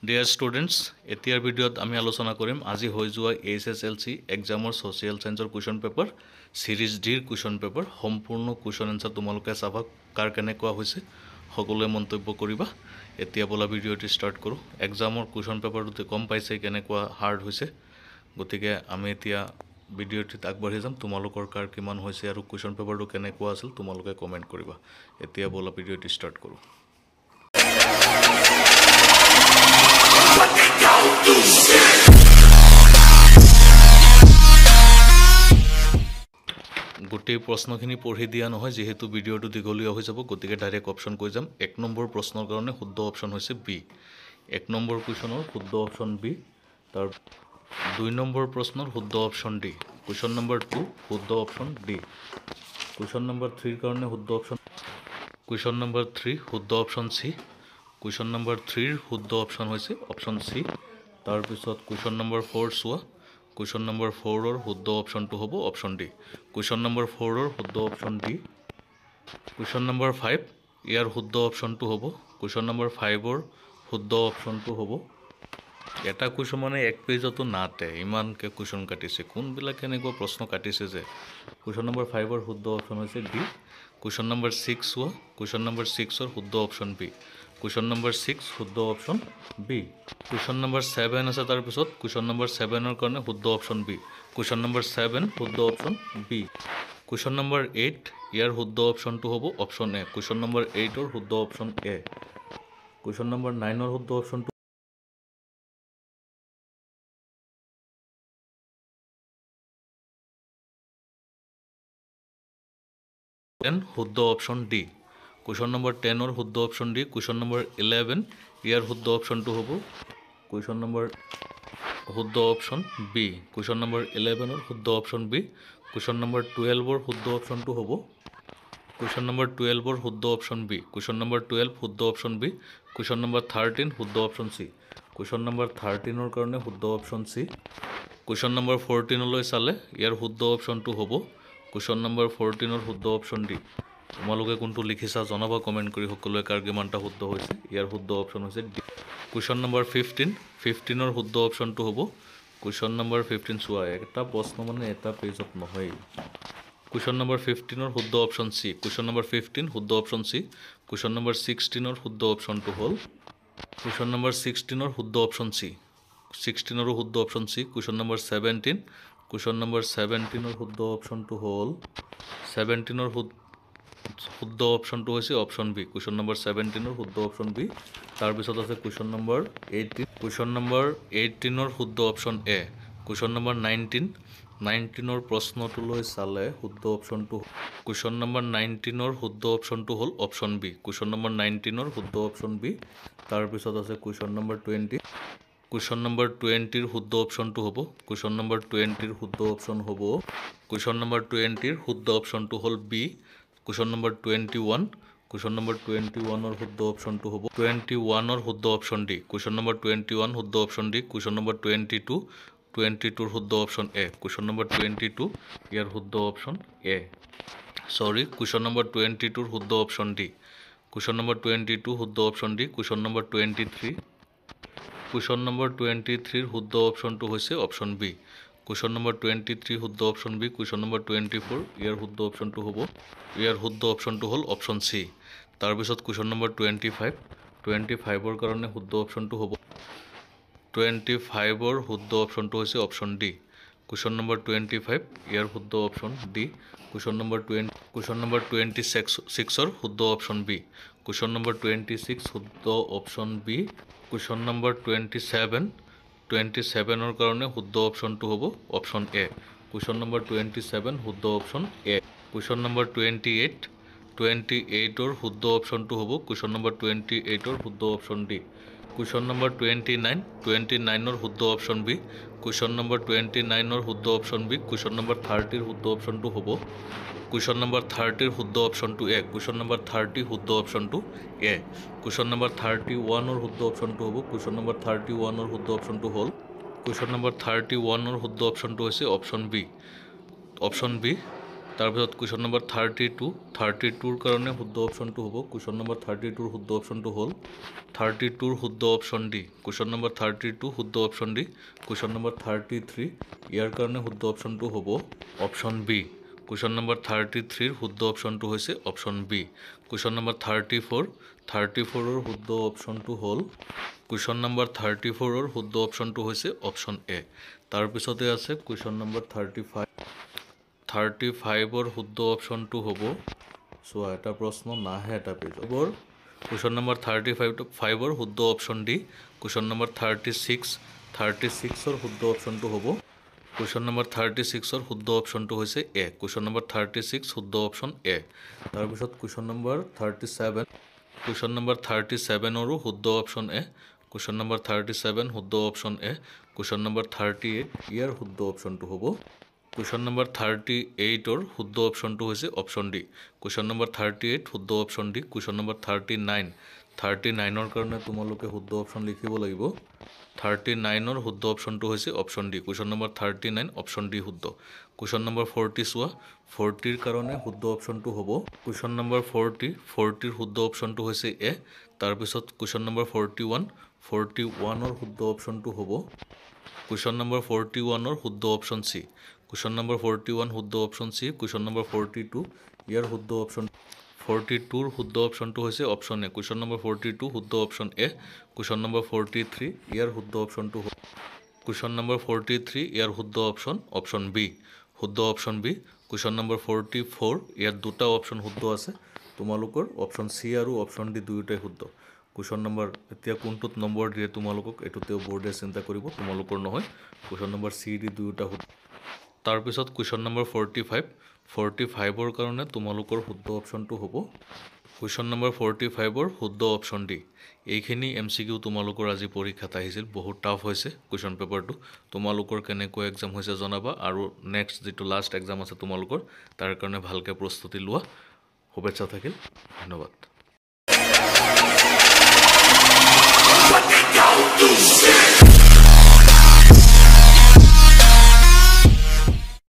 Dear students, এতিয়াৰ ভিডিঅ'ত আমি আলোচনা কৰিম আজি হৈ যোৱা HSLC এক্সামৰ ছ'চিয়েল ছায়েন্সৰ কুৱেশ্যন পেপাৰ সিৰিজ ডিৰ কুৱেশ্যন পেপাৰ সম্পূৰ্ণ কুৱেশ্যন এনচাৰ তোমালোকে চাবা কাৰ কেনেকুৱা হৈছে সকলোৱে মন্তব্য কৰিবা। এতিয়া বলা ভিডিঅ'টি ষ্টাৰ্ট কৰোঁ। এক্সামৰ কুৱেশ্যন পেপাৰটো গম পাইছে কেনেকুৱা হাৰ্ড হৈছে, গতিকে আমি এতিয়া ভিডিঅ'টিত আগবাঢ়ি যাম। তোমালোকৰ কাৰ কিমান হৈছে আৰু কুৱেশ্যন পেপাৰটো কেনেকুৱা আছিল তোমালোকে কমেণ্ট কৰিবা। এতিয়া বলা ভিডিঅ'টি ষ্টাৰ্ট কৰোঁ। গোটেই প্ৰশ্নখিনি পঢ়ি দিয়া নহয়, যিহেতু ভিডিঅ'টো দীঘলীয়া হৈ যাব, গতিকে ডাইৰেক্ট অপশ্যন কৈ যাম। 1 নম্বৰ প্ৰশ্নৰ কাৰণে শুদ্ধ অপশ্যন হৈছে বি। 1 নম্বৰ কুৱেশ্যনৰ শুদ্ধ অপশ্যন বি। তাৰ 2 নম্বৰ প্ৰশ্নৰ শুদ্ধ অপশ্যন ডি। কুৱেশ্যন নম্বৰ 2 শুদ্ধ অপশ্যন ডি। কুৱেশ্যন নম্বৰ 3 কাৰণে শুদ্ধ অপশ্যন। কুৱেশ্যন নম্বৰ 3 শুদ্ধ অপশ্যন চি। কুৱেশ্যন নম্বৰ 3 শুদ্ধ অপশ্যন হৈছে অপশ্যন চি। তাৰপিছত কুৱেশ্যন নম্বৰ 4 চোৱা। কুৱেশ্যন নম্বৰ 4ৰ শুদ্ধ অপশ্যনটো হ'ব অপশ্যন ডি। কুৱেশ্যন নম্বৰ 4ৰ শুদ্ধ অপশ্যন ডি। কুৱেশ্যন নম্বৰ 5 ইয়াৰ শুদ্ধ অপশ্যনটো হ'ব। কুৱেশ্যন নম্বৰ 5ৰ শুদ্ধ অপশ্যনটো হ'ব। এটা কুৱেশ্যন মানে 1 পেজতো নাতে, ইমানকৈ কুৱেশ্যন কাটিছে, কোনবিলাক এনেকুৱা প্ৰশ্ন কাটিছে যে। কুৱেশ্যন নম্বৰ 5ৰ শুদ্ধ অপশ্যন হৈছে ডি। কুৱেশ্যন নম্বৰ 6 চোৱা। কুৱেশ্যন নম্বৰ 6ৰ শুদ্ধ অপশ্যন বি। কুৱেশ্যন নম্বৰ 6 শুদ্ধ অপশ্যন বি। কুৱেশ্যন নম্বৰ 7 আছে, তাৰপিছত কুৱেশ্যন নম্বৰ 7ৰ কাৰণে শুদ্ধ অপশ্যন বি। কুৱেশ্যন নম্বৰ 7 শুদ্ধ অপশ্যন বি। কুৱেশ্যন নম্বৰ 8 ইয়াৰ শুদ্ধ অপশ্যনটো হ'ব অপশ্যন এ। কুৱেশ্যন নম্বৰ 8ৰ শুদ্ধ অপশ্যন এ। কুৱেশ্যন নম্বৰ 9ৰ শুদ্ধ অপশ্যনটো শুদ্ধ অপশ্যন ডি। কুৱেশ্যন নম্বৰ 10ৰ শুদ্ধ অপশ্যন ডি। কুৱেশ্যন নম্বৰ 11 ইয়াৰ শুদ্ধ অপশ্যনটো হ'ব কুৱেশ্যন নম্বৰ শুদ্ধ অপশ্যন বি। কুৱেশ্যন নম্বৰ 11ৰ শুদ্ধ অপশ্যন বি। কুৱেশ্যন নম্বৰ 12ৰ শুদ্ধ অপশ্যনটো হ'ব কুৱেশ্যন নম্বৰ 12ৰ শুদ্ধ অপশ্যন বি। কুৱেশ্যন নম্বৰ 12 শুদ্ধ অপশ্যন বি। কুৱেশ্যন নম্বৰ 13 শুদ্ধ অপশ্যন চি। কুৱেশ্যন নম্বৰ 13ৰ কাৰণে শুদ্ধ অপশ্যন চি। কুৱেশ্যন নম্বৰ 14লৈ চালে ইয়াৰ শুদ্ধ অপশ্যনটো হ'ব কুৱেশ্যন নম্বৰ 14ৰ শুদ্ধ অপশ্যন ডি। তোমালোকে কোনটো লিখিছা জনাবা কমেণ্ট কৰি, সকলোৱে কাৰ কিমানটা শুদ্ধ হৈছে। ইয়াৰ শুদ্ধ অপশ্যন হৈছে ডি। কুৱেশ্যন নম্বৰ 15ৰ শুদ্ধ অপশ্যনটো হ'ব কুৱেশ্যন নম্বৰ 15 চোৱা। এটা প্ৰশ্ন মানে এটা পেজত নহয়। কুৱেশ্যন নম্বৰ 15ৰ শুদ্ধ অপশ্যন চি। কুৱেশ্যন নম্বৰ 15 শুদ্ধ অপশ্যন চি। কুৱেশ্যন নম্বৰ 16ৰ শুদ্ধ অপশ্যনটো হ'ল কুৱেশ্যন নম্বৰ 16ৰ শুদ্ধ অপশ্যন চি। 16ৰো শুদ্ধ option C. Question number 17 question number 17ৰ শুদ্ধ অপশ্যনটো হ'ল 17ৰ শুদ্ধ অপশ্যনটো হৈছে অপশ্যন বি। কুৱেশ্যন নম্বৰ 17ৰ শুদ্ধ অপশ্যন বি। তাৰপিছত আছে কুৱেশ্যন নম্বৰ 18। কুৱেশ্যন নম্বৰ 18ৰ শুদ্ধ অপশ্যন এ। কুৱেশ্যন নম্বৰ 19ৰ প্ৰশ্নটোলৈ চালে শুদ্ধ অপশ্যনটো কুৱেশ্যন নম্বৰ 19ৰ শুদ্ধ অপশ্যনটো হ'ল অপশ্যন বি। কুৱেশ্যন নম্বৰ 19ৰ শুদ্ধ অপশ্যন বি। তাৰপিছত আছে কুৱেশ্যন নম্বৰ 20। কুৱেশ্যন নম্বৰ 20ৰ শুদ্ধ অপশ্যনটো হ'ব কুৱেশ্যন নম্বৰ 20ৰ শুদ্ধ অপশ্যন হ'ব কুৱেশ্যন নম্বৰ 20ৰ শুদ্ধ অপশ্যনটো হ'ল B. Question number 21 question number 21ৰ শুদ্ধ অপশ্যনটো হ'ব 21ৰ শুদ্ধ অপশ্যন ডি। কুৱেশ্যন নম্বৰ 21 শুদ্ধ অপশ্যন ডি। কুৱেশ্যন নম্বৰ 22ৰ শুদ্ধ অপশ্যন এ। কুৱেশ্যন নম্বৰ 22 ইয়াৰ শুদ্ধ অপশ্যন এ। কুৱেশ্যন নম্বৰ 22ৰ শুদ্ধ অপশ্যন ডি। কুৱেশ্যন নম্বৰ 22 শুদ্ধ option D. Question number 23 question number 23ৰ শুদ্ধ অপশ্যনটো হৈছে অপশ্যন বি। কুৱেশ্যন নম্বৰ 23 শুদ্ধ অপশ্যন বি। কুৱেশ্যন নম্বৰ 24 ইয়াৰ শুদ্ধ অপশ্যনটো হ'ব ইয়াৰ শুদ্ধ অপশ্যনটো হ'ল অপশ্যন চি। তাৰপিছত কুৱেশ্যন নম্বৰ 25ৰ কাৰণে শুদ্ধ অপশ্যনটো হ'ব 25ৰ শুদ্ধ অপশ্যনটো হৈছে অপশ্যন ডি। কুৱেশ্যন নম্বৰ 25 ইয়াৰ শুদ্ধ অপশ্যন ডি। কুৱেশ্যন নম্বৰ 26ৰ শুদ্ধ অপশ্যন বি। কুৱেশ্যন নম্বৰ 26 শুদ্ধ অপশ্যন বি। কুৱেশ্যন নম্বৰ 27ৰ কাৰণে শুদ্ধ অপশ্যনটো হ'ব অপশ্যন এ। কুৱেশ্যন নম্বৰ 27 শুদ্ধ অপশ্যন এ। কুৱেশ্যন নম্বৰ 28ৰ শুদ্ধ অপশ্যনটো হ'ব কুৱেশ্যন নম্বৰ 28ৰ শুদ্ধ অপশ্যন ডি। কুৱেশ্যন নম্বৰ 29ৰ শুদ্ধ অপশ্যন বি। কুৱেশ্যন নম্বৰ 29ৰ শুদ্ধ অপশ্যন বি। কুৱেশ্যন নম্বৰ 30ৰ শুদ্ধ অপশ্যনটো হ'ব কুৱেশ্যন নম্বৰ 30ৰ শুদ্ধ অপশ্যনটো এ। কুৱেশ্যন নম্বৰ 30 শুদ্ধ অপশ্যনটো এ। কুৱেশ্যন নম্বৰ 31ৰ শুদ্ধ অপশ্যনটো হ'ব কুৱেশ্যন নম্বৰ 31ৰ শুদ্ধ অপশ্যনটো হ'ল কুৱেশ্যন নম্বৰ 31ৰ শুদ্ধ অপশ্যনটো হৈছে অপশ্যন বি। অপশ্যন বি তাৰপিছত কুৱেশ্যন নম্বৰ 32ৰ কাৰণে শুদ্ধ অপশ্যনটো হ'ব কুৱেশ্যন নম্বৰ 32ৰ শুদ্ধ অপশ্যনটো হ'ল 32ৰ শুদ্ধ অপশ্যন ডি কুৱেশ্যন নম্বৰ 32 শুদ্ধ অপশ্যন ডি কুৱেশ্যন নম্বৰ 33 ইয়াৰ কাৰণে শুদ্ধ অপশ্যনটো হ'ব অপশ্যন বি কুৱেশ্যন নম্বৰ 33ৰ শুদ্ধ অপশ্যনটো হৈছে অপশ্যন বি কুৱেশ্যন নম্বৰ 34ৰ শুদ্ধ অপশ্যনটো হ'ল কুৱেশ্যন নম্বৰ 34ৰ শুদ্ধ অপশ্যনটো হৈছে অপশ্যন এ তাৰপিছতে আছে কুৱেশ্যন নম্বৰ 35ৰ শুদ্ধ অপশ্যনটো হ'ব চোৱা এটা প্ৰশ্ন নাহে এটা পেজৰ কুৱেশ্যন নম্বৰ 35ৰ শুদ্ধ অপশ্যন ডি কুৱেশ্যন নম্বৰ 36ৰ শুদ্ধ অপশ্যনটো হ'ব কুৱেশ্যন নম্বৰ 36ৰ শুদ্ধ অপশ্যনটো হৈছে এ কুৱেশ্যন নম্বৰ 36 শুদ্ধ অপশ্যন এ তাৰপিছত কুৱেশ্যন নম্বৰ 37ৰো শুদ্ধ অপশ্যন এ কুৱেশ্যন নম্বৰ 37 শুদ্ধ অপশ্যন এ কুৱেশ্যন নম্বৰ 38 ইয়াৰ শুদ্ধ অপশ্যনটো হ'ব কুৱেশ্যন নম্বৰ 38ৰ শুদ্ধ অপশ্যনটো হৈছে অপশ্যন ডি কুৱেশ্যন নম্বৰ 38 শুদ্ধ অপশ্যন ডি কুৱেশ্যন নম্বৰ 39ৰ কাৰণে তোমালোকে শুদ্ধ অপশ্যন লিখিব লাগিব 39ৰ শুদ্ধ অপশ্যনটো হৈছে option D question number 39 option D শুদ্ধ কুৱেশ্যন নম্বৰ 40 চোৱা 40ৰ কাৰণে শুদ্ধ অপশ্যনটো হ'ব কুৱেশ্যন নম্বৰ 40ৰ শুদ্ধ অপশ্যনটো হৈছে এ তাৰপিছত কুৱেশ্যন নম্বৰ 41ৰ শুদ্ধ অপশ্যনটো হ'ব কুৱেশ্যন নম্বৰ 41ৰ শুদ্ধ অপশ্যন চি কুৱেশ্যন নম্বৰ 41 শুদ্ধ অপশ্যন চি কুৱেশ্যন নম্বৰ 42 ইয়াৰ শুদ্ধ অপশ্যন 42ৰ শুদ্ধ অপশ্যনটো হৈছে অপশ্যন এ কুৱেশ্যন নম্বৰ 42 শুদ্ধ অপশ্যন এ কুৱেশ্যন নম্বৰ 43 ইয়াৰ শুদ্ধ অপশ্যনটো কুৱেশ্যন নম্বৰ 43 ইয়াৰ শুদ্ধ অপশ্যন বি শুদ্ধ অপশ্যন বি কুৱেশ্যন নম্বৰ 44 ইয়াত দুটা অপশ্যন শুদ্ধ আছে তোমালোকৰ অপশ্যন চি আৰু অপশ্যন ডি দুয়োটাই শুদ্ধ কুৱেশ্যন নম্বৰ এতিয়া কোনটোত নম্বৰ দিয়ে তোমালোকক এইটোতেও বৰ্ডে চিন্তা কৰিব তোমালোকৰ নহয় কুৱেশ্যন নম্বৰ চি ডি দুয়োটা শুদ্ধ তাৰপিছত কুৱেশ্যন নম্বৰ 45ৰ কাৰণে তোমালোকৰ শুদ্ধ অপশ্যনটো হ'ব কুৱেশ্যন নম্বৰ 45ৰ শুদ্ধ অপশ্যন ডি এইখিনি MCQ তোমালোকৰ আজি পৰীক্ষাত আহিছিল বহুত টাফ হৈছে কুৱেশ্যন পেপাৰটো তোমালোকৰ কেনেকৈ এক্সাম হৈছে জনাবা আৰু নেক্সট যিটো লাষ্ট এক্সাম আছে তোমালোকৰ তাৰ কাৰণে ভালকৈ প্ৰস্তুতি লোৱা শুভেচ্ছা থাকিল ধন্যবাদ